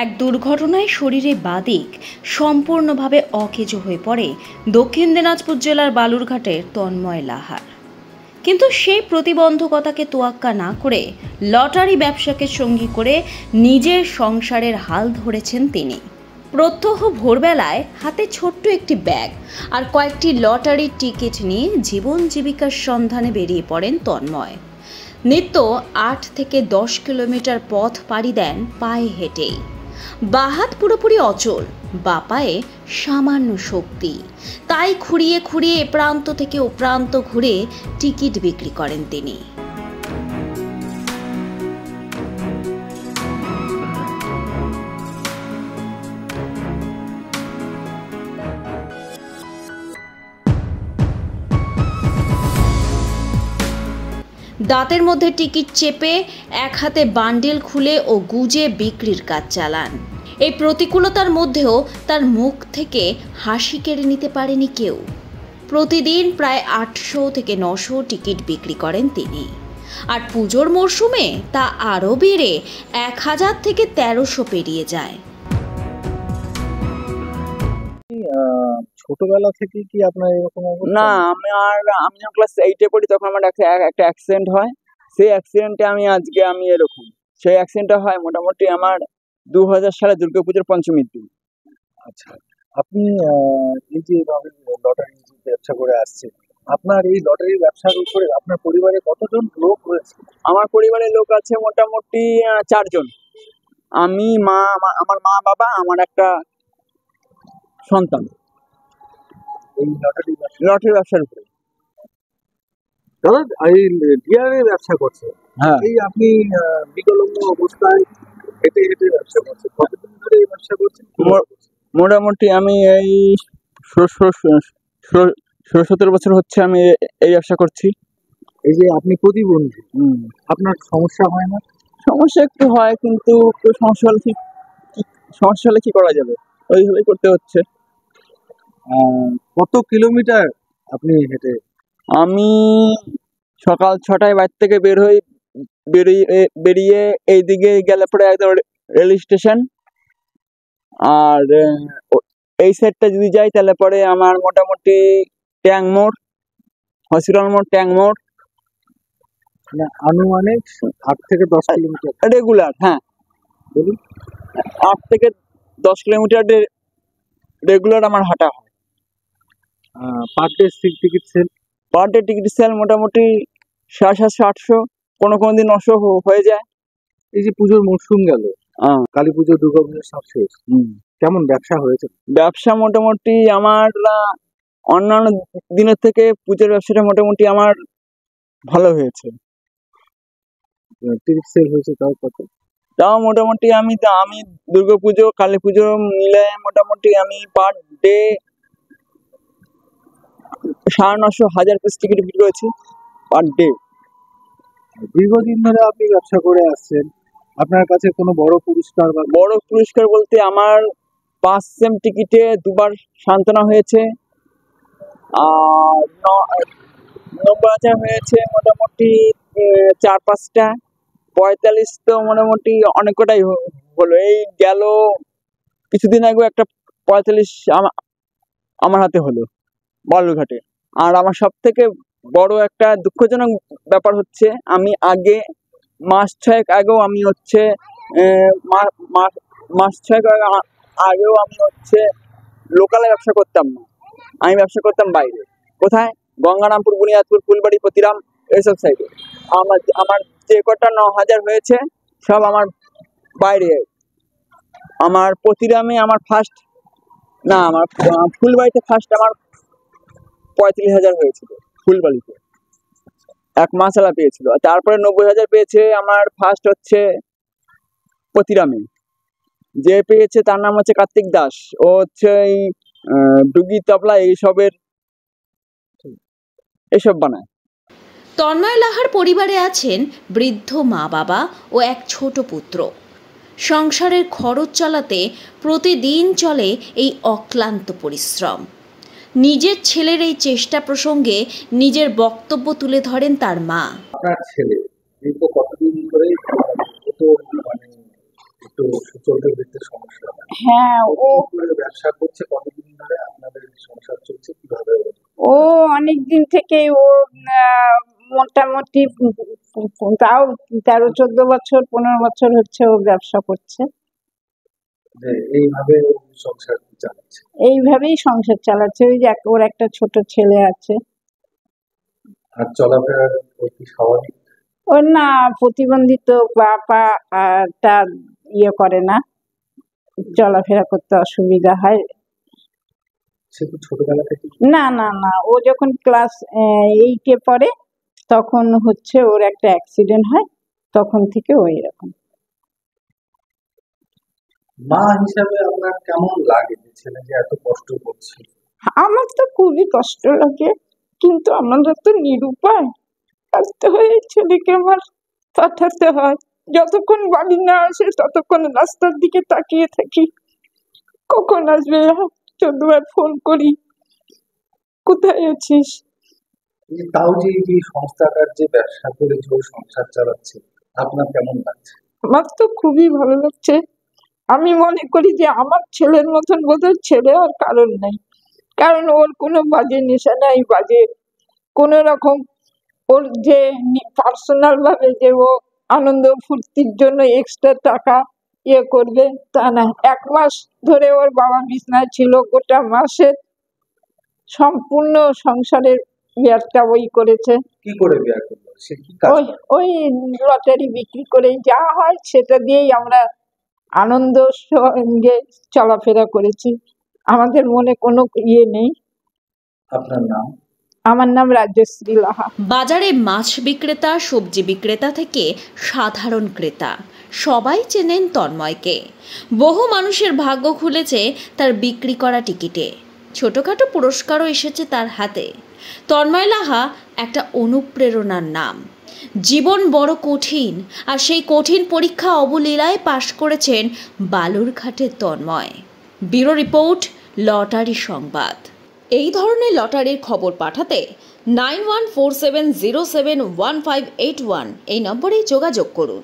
এক দুর্ঘটনায় শরীরে বাদিক সম্পূর্ণভাবে অকেজো হয়ে পড়ে দক্ষিণ দিনাজপুর জেলার বালুরঘাটের তন্ময় লাহার। কিন্তু সেই প্রতিবন্ধকতাকে তোয়াক্কা না করে লটারি ব্যবসাকে সঙ্গী করে নিজের সংসারের হাল ধরেছেন তিনি। প্রত্যহ ভোরবেলায় হাতে ছোট্ট একটি ব্যাগ আর কয়েকটি লটারির টিকিট নিয়ে জীবন জীবিকার সন্ধানে বেরিয়ে পড়েন তন্ময়। নিত্য 8 থেকে 10 কিলোমিটার পথ পাড়ি দেন পায়ে হেঁটেই। বাঁ হাত পুরোপুরি অচল, বাঁ পায়ে সামান্য শক্তি, তাই খুঁড়িয়ে খুঁড়িয়ে এ প্রান্ত থেকে ও প্রান্ত ঘুরে টিকিট বিক্রি করেন তিনি। দাঁতের মধ্যে টিকিট চেপে এক হাতে বান্ডিল খুলে ও গুজে বিক্রির কাজ চালান। এই প্রতিকূলতার মধ্যেও তার মুখ থেকে হাসি কেড়ে নিতে পারেনি কেউ। প্রতিদিন প্রায় 800 থেকে 900 টিকিট বিক্রি করেন তিনি, আর পুজোর মরশুমে তা আরও বেড়ে 1000 থেকে 1300 পেরিয়ে যায়। ছোটবেলা থেকে কি আপনার এরকম অবস্থা? না, আমি যখন ক্লাস 8-এ পড়ি তখন আমার একটা অ্যাক্সিডেন্ট হয়। সেই অ্যাক্সিডেন্টে আমি এরকম। সেই অ্যাক্সিডেন্টটা হয় মোটামুটি আমার 2000 সালে দুর্গাপুজোর পঞ্চমীর দিন। আচ্ছা, আপনি এই যে এইভাবে লটারি ব্যবসা করে আসছেন, আপনার এই লটারি ব্যবসার উপরে আপনার পরিবারে কতজন লোক রয়েছে? আমার পরিবারের লোক আছে মোটামুটি 4 জন। আমি, মা, আমার মা, বাবা, আমার একটা সন্তান। এই লটারি ব্যবসার উপরে দাদা এই ডিয়ারের ব্যবসা করছে। হ্যাঁ, এই আপনি বিকলাঙ্গ অবস্থায় হেঁটে হেঁটে ব্যবসা করছেন, কতদিন ধরে এই ব্যবসা করছেন? মোটামুটি আমি এই 16-17 বছর হচ্ছে আমি এই ব্যবসা করছি। এই যে আপনি প্রতিবন্ধী, আপনার সমস্যা হয় না? সমস্যা একটু হয়, কিন্তু সমস্যা হলে কি করা যাবে, ওইভাবেই করতে হচ্ছে। কত কিলোমিটার আপনি হেঁটে? আমি সকাল 6টায় বাড়ি থেকে বেরিয়ে এইদিকে গেলে পরে একদম রেল স্টেশন, আর এই সাইডটা যদি যাই তাহলে পরে আমার মোটামুটি ট্যাং মোড়, হসপিটাল মোড়, ট্যাং মোড়, আনুমানিক 8 থেকে 10 কিলোমিটার রেগুলার। হ্যাঁ, বলুন। 8 থেকে 10 কিলোমিটার রেগুলার আমার হাঁটা হয়। পার ডে টিকিট সেল মোটামুটি 750-800, কোনো দিন 900 হয়ে যায়। এই যে পুজোর মরশুম গেল, কালী পুজো, দুর্গা পুজোর সব শেষ, কেমন ব্যবসা হয়েছে? ব্যবসা মোটামুটি আমার অন্যান্য দিনের থেকে পুজোর ব্যবসাটা মোটামুটি আমার ভালো হয়েছে। টিকিট সেল হয়েছে তাও মোটামুটি আমি দুর্গা পুজো, কালী পুজো মিলে মোটামুটি আমি পার ডে 950-1000 পিস টিকিট বিক্রি করেছি পার ডে। দীর্ঘদিন ধরে আপনি ব্যবসা করে আসছেন, আপনার কাছে কোনো বড় পুরস্কার বলতে আমার 5 সেম টিকিটে 2বার সান্ত্বনা হয়েছে, আর 90,000 হয়েছে মোটামুটি 4-5টা, 45 তো মোটামুটি অনেক কটাই হলো। এই গেল কিছুদিন আগে একটা 45 আমার হাতে হলো বালুরঘাটে। আর আমার সব থেকে বড় একটা দুঃখজনক ব্যাপার হচ্ছে, আমি আগে মাস 6 আগেও আমি লোকালে ব্যবসা করতাম না, আমি ব্যবসা করতাম বাইরে। কোথায়? গঙ্গারামপুর, বুনিয়াদপুর, ফুলবাড়ি, প্রতিরাম, এইসব সাইডে। আমার যে কটা 9000 হয়েছে সব আমার বাইরে। আমার প্রতিরামে আমার ফার্স্ট, না আমার ফুলবাড়িতে ফার্স্ট আমার 35,000 হয়েছিল ফুলবাড়িতে, 1 মাস আলা পেয়েছিল। তারপরে 90,000 পেয়েছে আমার ফার্স্ট হচ্ছে প্রতিরামে। যে পেয়েছে তার নাম হচ্ছে কার্তিক দাস, ও হচ্ছে এই ডুগি, তবলা এইসব বানায়। তন্ময় লাহার পরিবারে আছেন বৃদ্ধ মা বাবা ও এক ছোট পুত্র। সংসারের খরচ চালাতে প্রতিদিন চলে এই অক্লান্ত পরিশ্রম। নিজের ছেলের এই চেষ্টা প্রসঙ্গে নিজের বক্তব্য তুলে ধরেন তার মা। আপনার ছেলে কতদিন ধরে একটু চলতে ফিরতে সমস্যা হয়। হ্যাঁ, ও ও কি করে ব্যবসা করছে, কতদিন ধরে আপনাদের সংসার চলছে, কিভাবে? ও অনেক দিন থেকে ও মোটামুটি তাও 13-14 বছর 15 বছর হচ্ছে ও ব্যবসা করছে। যে এইভাবে ও সংসার চালাচ্ছে। এইভাবেই সংসার চালাচ্ছে। ওই যে ওর একটা ছোট ছেলে আছে। আর চলাফেরার ওর কি স্বাভাবিক? ওর না প্রতিবন্ধিত টা ইয়ে করে না, চলাফেরা করতে অসুবিধা হয়। সে কি ছোটবেলা থেকে? না না না, ও যখন ক্লাস 8-এ পড়ে তখন হচ্ছে ওর একটা অ্যাক্সিডেন্ট হয়, তখন থেকে ও এরকম। মা হিসাবে আপনার কেমন লাগে যে ছেলে যে এত কষ্ট করছে? আমার তো খুবই কষ্ট লাগে, কিন্তু আমাদের তো নিরুপায়, আসতে হয় এই ছেলেকে আমার পাঠাতে হয়। যতক্ষণ বাড়ি না আসে ততক্ষণ রাস্তার দিকে তাকিয়ে থাকি, কখন আসবে। 14বার ফোন করি, কোথায় আছিস। তাও যে এই যে সংস্থাটার যে ব্যবসা করে যে ও সংসার চালাচ্ছে, আপনার কেমন লাগছে? আমার তো খুবই ভালো লাগছে। আমি মনে করি যে আমার ছেলের মতন বোধহয় ছেলে আর কারণ নেই, কারণ ওর কোনো বাজে নেশা নাই, বাজে কোনো রকম ওর যে পার্সোনাল ভাবে যে ও আনন্দ ফুর্তির জন্য এক্সট্রা টাকা ইয়ে করবে তা না। 1 মাস ধরে ওর বাবা বিছনায় ছিল, গোটা মাসের সম্পূর্ণ সংসারের ব্যবসা ওই করেছে। কি করে বিয়ে করলো? সে কি কাজ ওই করে? ওই লটারি বিক্রি করে যা হয় সেটা দিয়েই আমরা আনন্দ সঙ্গে চলাফেরা করেছি, আমাদের মনে কোনো ইয়ে নেই। আপনার নাম? আমার নাম রাজশ্রী লাহা। বাজারে মাছ বিক্রেতা, সবজি বিক্রেতা থেকে সাধারণ ক্রেতা সবাই চেনেন তন্ময়কে। বহু মানুষের ভাগ্য খুলেছে তার বিক্রি করা টিকিটে, ছোটোখাটো পুরস্কারও এসেছে তার হাতে। তন্ময় লাহা একটা অনুপ্রেরণার নাম। জীবন বড় কঠিন, আর সেই কঠিন পরীক্ষা অবলীলায় পাশ করেছেন বালুরঘাটের তন্ময়। ব্যুরো রিপোর্ট, লটারি সংবাদ। এই ধরনের লটারির খবর পাঠাতে 9147071581 এই নম্বরেই যোগাযোগ করুন।